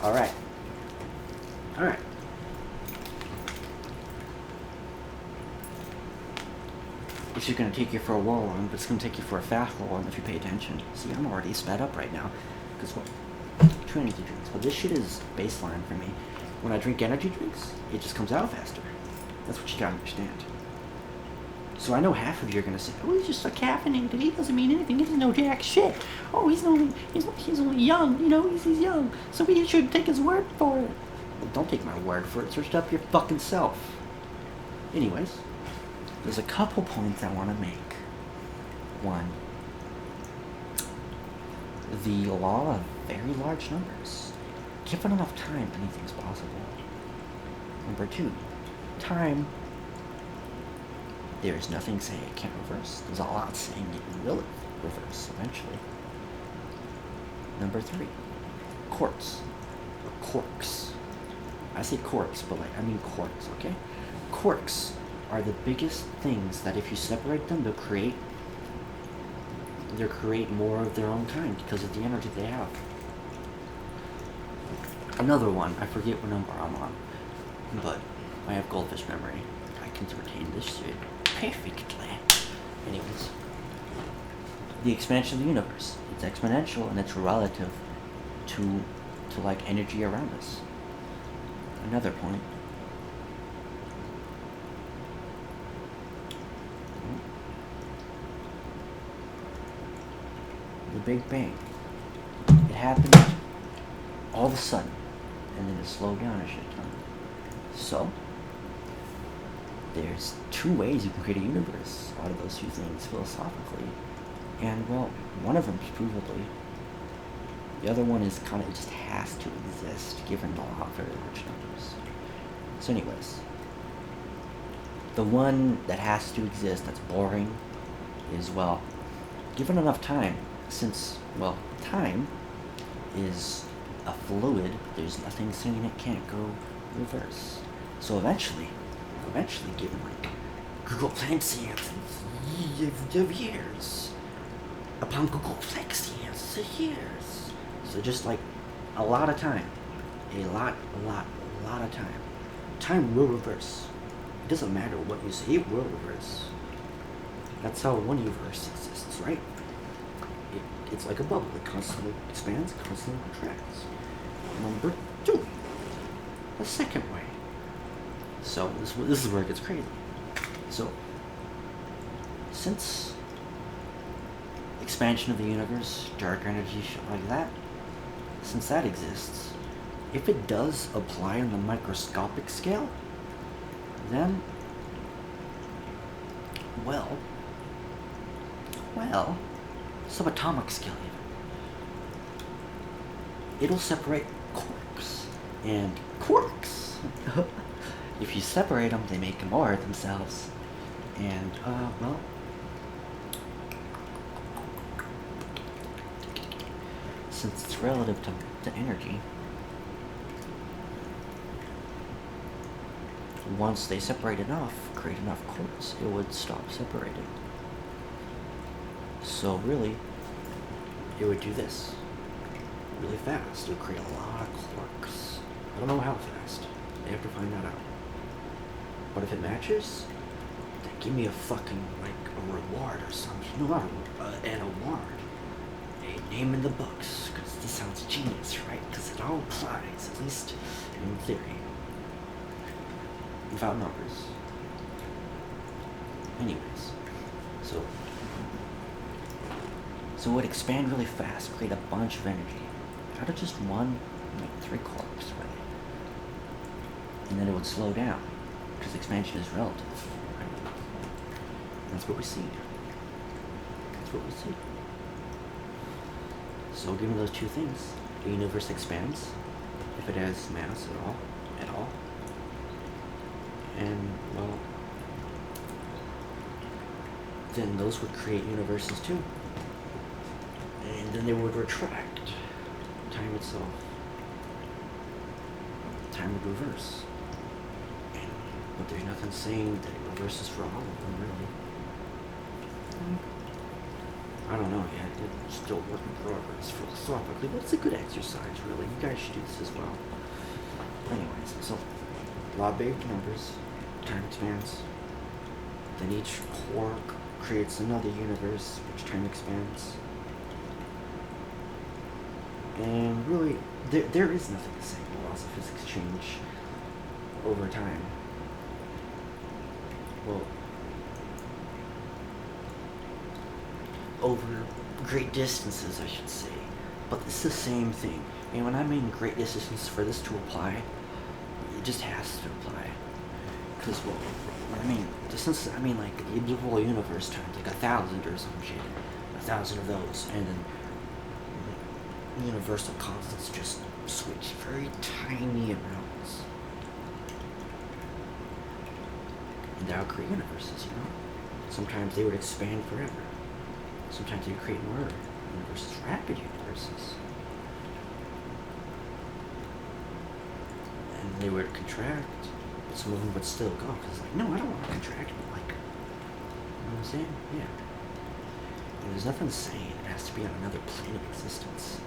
Alright. Alright. It's just gonna take you for a whirlwind, but it's gonna take you for a fast whirlwind if you pay attention. See, I'm already sped up right now. Because what? 2 energy drinks. But this shit is baseline for me. When I drink energy drinks, it just comes out faster. That's what you gotta understand. So I know half of you are gonna say, "Oh, he's just caffeinated. He doesn't mean anything. He doesn't know jack shit. Oh, he's only young. You know, he's young. So we should take his word for it." Well, don't take my word for it. Search it up your fucking self. Anyways, there's a couple points I want to make. One, the law of very large numbers. Given enough time, anything's possible. Number two, time. There is nothing saying it can't reverse. There's a lot saying it will reverse eventually. Number three, quarks. Or quarks. I say quarks, but I mean quarks, okay? Quarks are the biggest things that if you separate them, they'll create more of their own kind because of the energy they have. Another one, I forget what number I'm on, but I have goldfish memory. I can retain this shit perfectly. Anyways, the expansion of the universe. It's exponential and it's relative to like energy around us. Another point. The Big Bang. It happened all of a sudden, and then it slowed down a shit ton. So, there's two ways you can create a universe out of those two things philosophically. And, well, one of them is provably. The other one is kind of, it just has to exist, given the law of very large numbers. So anyways, the one that has to exist that's boring is, well, given enough time, since, well, time is a fluid, there's nothing saying it can't go reverse. So eventually, given like Google Planck's of years, upon Google Planck's years, so just like a lot of time, a lot of time, time will reverse. It doesn't matter what you say, it will reverse. That's how one universe exists, right? It's like a bubble. It constantly expands, constantly contracts. Number two, the second way. So this is where it gets crazy. So since expansion of the universe, dark energy, shit like that, since that exists, if it does apply on the microscopic scale, then, well, subatomic scale even, it'll separate quarks. And quarks, if you separate them, they make more of themselves. And, well, since it's relative to energy, once they separate enough, create enough quarks, it would stop separating. So really, it would do this really fast. It would create a lot of quarks. I don't know how fast. They have to find that out. But if it matches, then give me a fucking, like, a reward or something. No, not an award. A name in the books. Because this sounds genius, right? Because it all applies, at least in theory. Without numbers. Anyways, so it would expand really fast, create a bunch of energy out of just one, like 3 quarks, right? And then it would slow down because expansion is relative, right? That's what we see. So given those two things, the universe expands if it has mass at all. And, well, then those would create universes too. And then they would retract time itself. Time would reverse. But there's nothing saying that it reverses for all of them, really. I don't know yet. It's still work in progress philosophically, but it's a good exercise, really. You guys should do this as well. Anyways, so law of big numbers, time expands. Then each core creates another universe, which time expands. And really, there is nothing to say. The laws of physics change over time. Well, over great distances, I should say. But it's the same thing. And when I mean great distance for this to apply, it just has to apply. Because, well, I mean, distance, I mean, like, the whole universe times, like 1,000 or some shit. 1,000 of those. And then universal constants just switch very tiny amounts. And that would create universes, you know? Sometimes they would expand forever. Sometimes they would create more universes, rapid universes. And they would contract, but some of them would still go, because, like, no, I don't want to contract, but, like, you know what I'm saying? Yeah. And there's nothing saying it has to be on another plane of existence.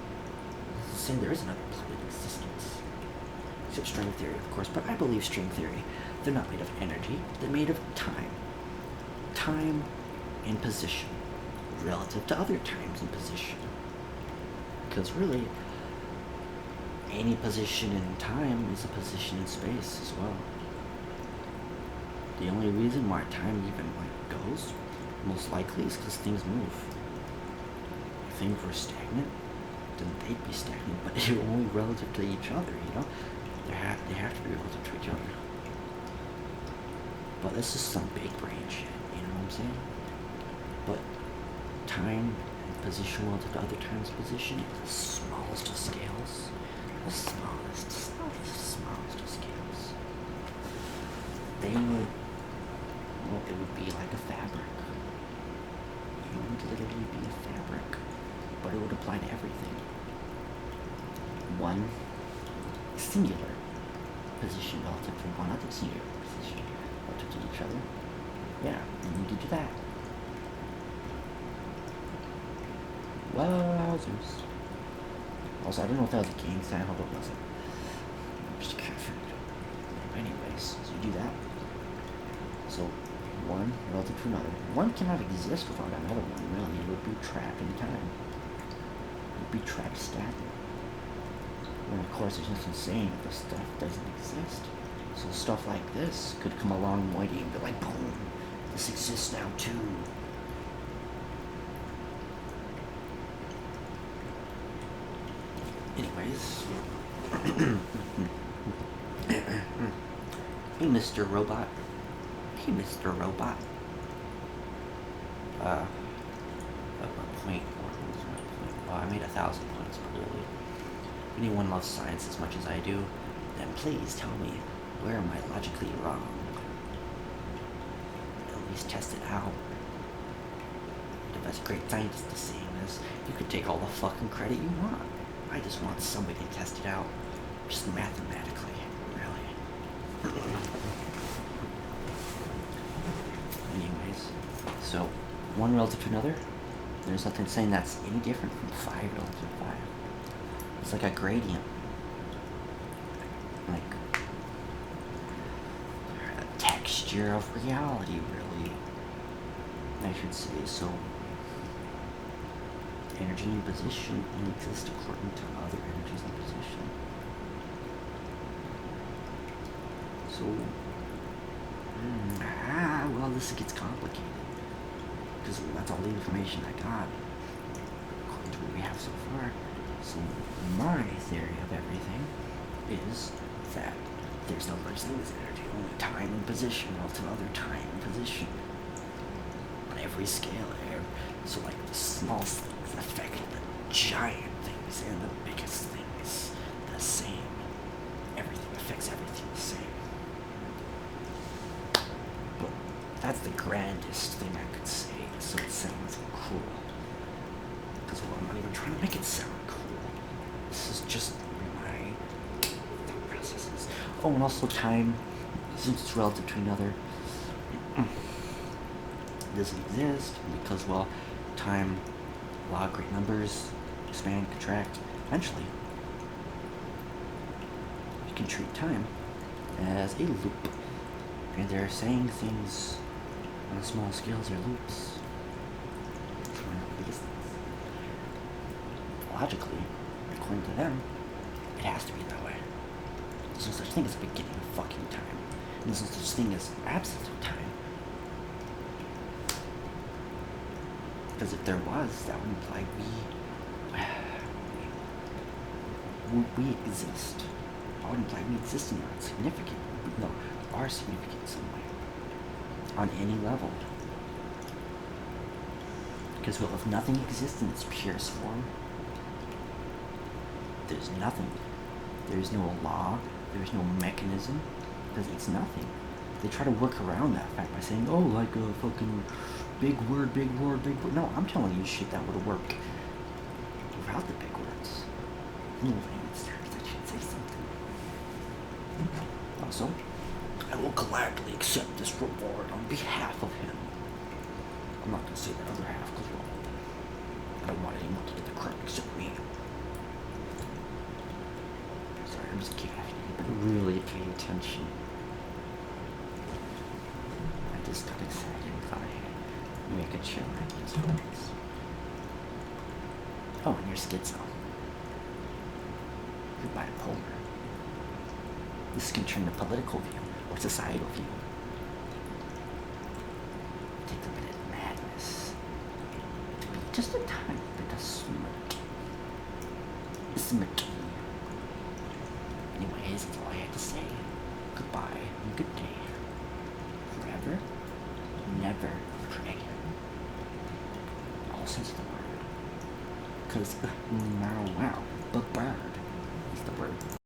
It's saying there is another plane of existence. Except string theory, of course, but I believe string theory. They're not made of energy, they're made of time. Time and position, relative to other times and position. Because really, any position in time is a position in space as well. The only reason why time even goes, most likely, is because things move. If things were stagnant, then they'd be stagnant, but they're only relative to each other, you know? They have to be relative to each other. But this is some big brain shit, you know what I'm saying? But time and position relative to other times position is the smallest of scales. The smallest of scales. They would, well, it would be like a fabric. It would literally be a fabric. But it would apply to everything. One singular position relative to one other singular position relative to each other. Yeah, and you need to do that. Wowzers. Also, I don't know if that was a game sound, but it wasn't. I'm just confused. Anyways, so you do that. So, one relative to another. One cannot exist without another one, really. It would be trapped in time. It would be trapped stagnant. And of course, there's nothing saying if this stuff doesn't exist. So stuff like this could come along one day and be like, boom, this exists now too. Anyways. Hey, Mr. Robot. Hey, Mr. Robot. A point. What was my point? Well, I made 1,000 points, clearly. If anyone loves science as much as I do, then please tell me, where am I logically wrong? At least test it out. The best great scientist is saying this. You could take all the fucking credit you want. I just want somebody to test it out. Just mathematically, really. Anyways, so one relative to another, there's nothing saying that's any different from 5 relative to 5. It's like a gradient. Like a texture of reality, really. I should say. So energy and position only exist according to other energies and position. So well, this gets complicated. Because that's all the information I got, according to what we have so far. So my theory of everything is that there's no such thing as energy, only time and position relative to other time and position. On every scale there. So like the small things affect the giant things and the biggest things the same. Everything affects everything the same. But that's the grandest thing I could say, so it sounds cool. Because well, I'm not even trying to make it sound cool. This is just my thought processes. Oh, and also time, since it's relative to another, doesn't exist because, well, time law of great numbers, expand, contract. Eventually, you can treat time as a loop. And they're saying things on a small scale are loops. It's one of the biggest things. Logically, according to them, it has to be that way. There's no such thing as a beginning of fucking time. And there's no such thing as absence of time. Because if there was, that would imply we exist. That would imply we exist and are significant. No, are significant in some way. On any level. Because well, if nothing exists in its purest form, there's nothing. There's no law, there's no mechanism, because it's nothing. They try to work around that fact by saying, oh, like a fucking big word, big word, big word. No, I'm telling you shit that would work without the big words. No language terms, I should say something. Also, I will gladly accept this reward on behalf of him. I'm not gonna say that other half, because well, I don't want anyone to get the credit except me. Sorry, I'm just caffeinated, but really pay attention. I just got excited and thought I'd make a chill ideas for this. Oh, and you're schizo. You're bipolar. This can turn to political view or societal view. Take a bit of madness to be just a tiny bit of smirk. Smirky. Anyways, that's all I had to say. Goodbye and good day. Forever, never pray. All sense of the word. Because now, wow, the bird is the word.